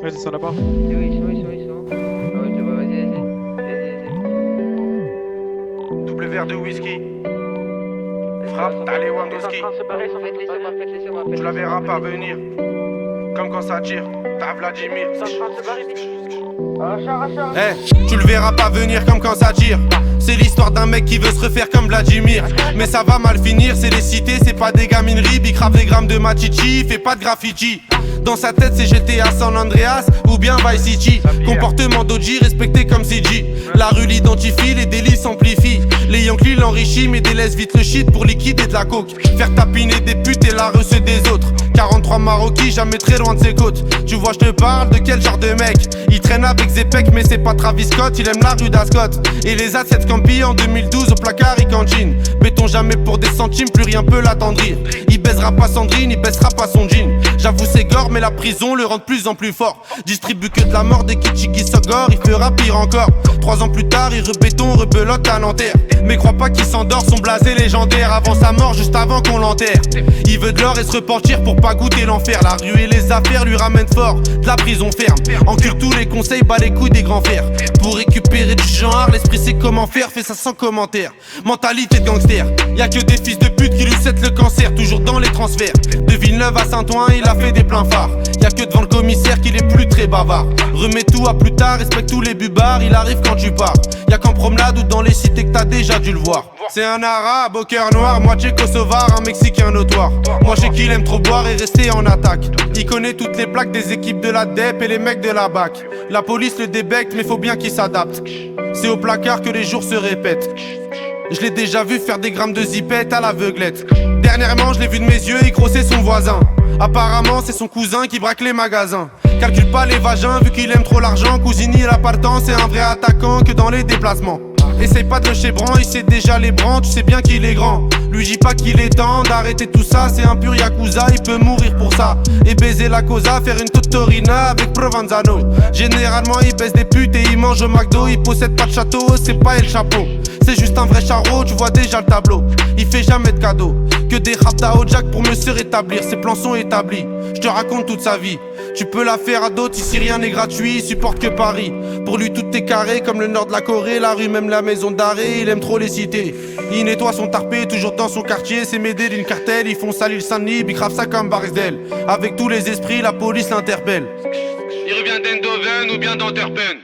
Ouais, c'est ça là-bas. Oui, ils sont. Ah ouais, je vois, vas-y. Double verre de whisky. Frappe, allez Wandowski. Laissez-moi. Tu la verras pas venir. Comme quand ça tire, t'as Vladimir. Tu le verras pas venir comme quand ça tire. C'est l'histoire d'un mec qui veut se refaire comme Vladimir. Mais ça va mal finir, c'est les cités, c'est pas des gamineries. Bicrave des grammes de machichi, fait pas de graffiti. Dans sa tête c'est GTA San Andreas ou bien Vice City. Comportement d'OG respecté comme CG. La rue l'identifie, les délits s'amplifient. Les Yankees l'enrichissent mais délaissent vite le shit pour liquider de la coke. Faire tapiner des putes et la recée des autres. 43 Maroquis, jamais très loin de ses côtes. Tu vois, je te parle de quel genre de mec. Il traîne avec Zepek, mais c'est pas Travis Scott. Il aime la rue d'Ascot. Et les assiettes Campi en 2012 au placard, il cantine. Béton jamais pour des centimes, plus rien peut l'attendrir. Il baisera pas Sandrine, il baissera pas son jean. J'avoue, c'est gore, mais la prison le rend de plus en plus fort. Distribue que de la mort des Kichigi Sogor, il fera pire encore. 3 ans plus tard, il rebéton, rebelote à Nanterre. Mais crois pas qu'il s'endort, son blasé légendaire. Avant sa mort, juste avant qu'on l'enterre. Il veut de l'or et se repentir pour pas goûter l'enfer. La rue et les affaires lui ramènent fort, de la prison ferme. Encule tous les conseils, bat les couilles des grands fers. Pour récupérer du genre, l'esprit sait comment faire, fait ça sans commentaire. Mentalité de gangster, y'a que des fils de pute qui lui cèdent le cancer. Toujours dans les transferts, de Villeneuve à Saint-Ouen, il a fait des pleins phares. Y'a que devant le commissaire qu'il est plus très bavard. Remets tout à plus tard, respecte tous les bubards, il arrive quand tu pars. Y'a qu'en promenade ou dans les cités que t'as déjà dû le voir. C'est un arabe au cœur noir, moitié kosovar, un mexicain notoire. Moi je sais qu'il aime trop boire et rester en attaque. Il connaît toutes les plaques des équipes de la DEP et les mecs de la BAC. La police le débecte mais faut bien qu'il s'adapte. C'est au placard que les jours se répètent. Je l'ai déjà vu faire des grammes de zipette à l'aveuglette. Dernièrement je l'ai vu de mes yeux, il grossait son voisin. Apparemment c'est son cousin qui braque les magasins. Calcule pas les vagins vu qu'il aime trop l'argent. Cousini la partant, c'est un vrai attaquant que dans les déplacements. Essaye pas de le chébran, il sait déjà les brans, tu sais bien qu'il est grand. Lui dis pas qu'il est temps d'arrêter tout ça, c'est un pur yakuza, il peut mourir pour ça. Et baiser la cosa, faire une totorina avec Provenzano. Généralement il baisse des putes et il mange au McDo. Il possède pas de château, c'est pas El Chapeau. C'est juste un vrai charreau, tu vois déjà le tableau. Il fait jamais de cadeaux, que des raptas au jack pour mieux se rétablir. Ses plans sont établis, je te raconte toute sa vie. Tu peux la faire à d'autres, ici rien n'est gratuit, il supporte que Paris. Pour lui tout est carré, comme le nord de la Corée, la rue même la maison d'arrêt, il aime trop les cités. Il nettoie son tarpé, toujours dans son quartier, c'est m'aider d'une cartel, ils font salir le Saint-Denis, bicrave ça comme Barisdale. Avec tous les esprits, la police l'interpelle. Il revient d'Endoven ou bien d'Antwerpen.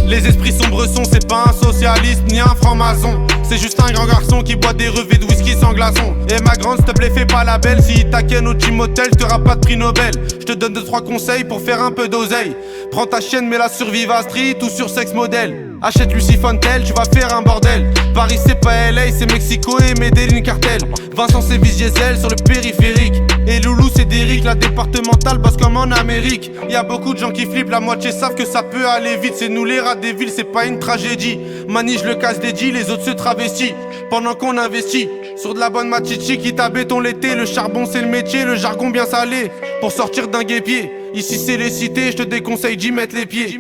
Les esprits sombres sont, c'est pas un socialiste ni un franc-maçon. C'est juste un grand garçon qui boit des revêts de whisky sans glaçon. Et ma grande, s'il te plaît, fais pas la belle. Si il t'aquenne au gym hotel, t'auras pas de prix Nobel. Je te donne 2-3 conseils pour faire un peu d'oseille. Prends ta chienne, mets-la sur Viva Street ou sur Sex Model. Achète Lucy Fontel, tu vas faire un bordel. Paris c'est pas LA, c'est Mexico et Medellin cartel. Vincent c'est Diesel sur le périphérique. Et Loulou c'est Derrick, la départementale bosse comme en Amérique. Y'a beaucoup de gens qui flippent, la moitié savent que ça peut aller vite. C'est nous les rats des villes, c'est pas une tragédie. Manige le casse dédié, les autres se travestissent. Pendant qu'on investit sur de la bonne machichi qui t'a béton l'été. Le charbon c'est le métier, le jargon bien salé. Pour sortir d'un guépier, ici c'est les cités, je te déconseille d'y mettre les pieds.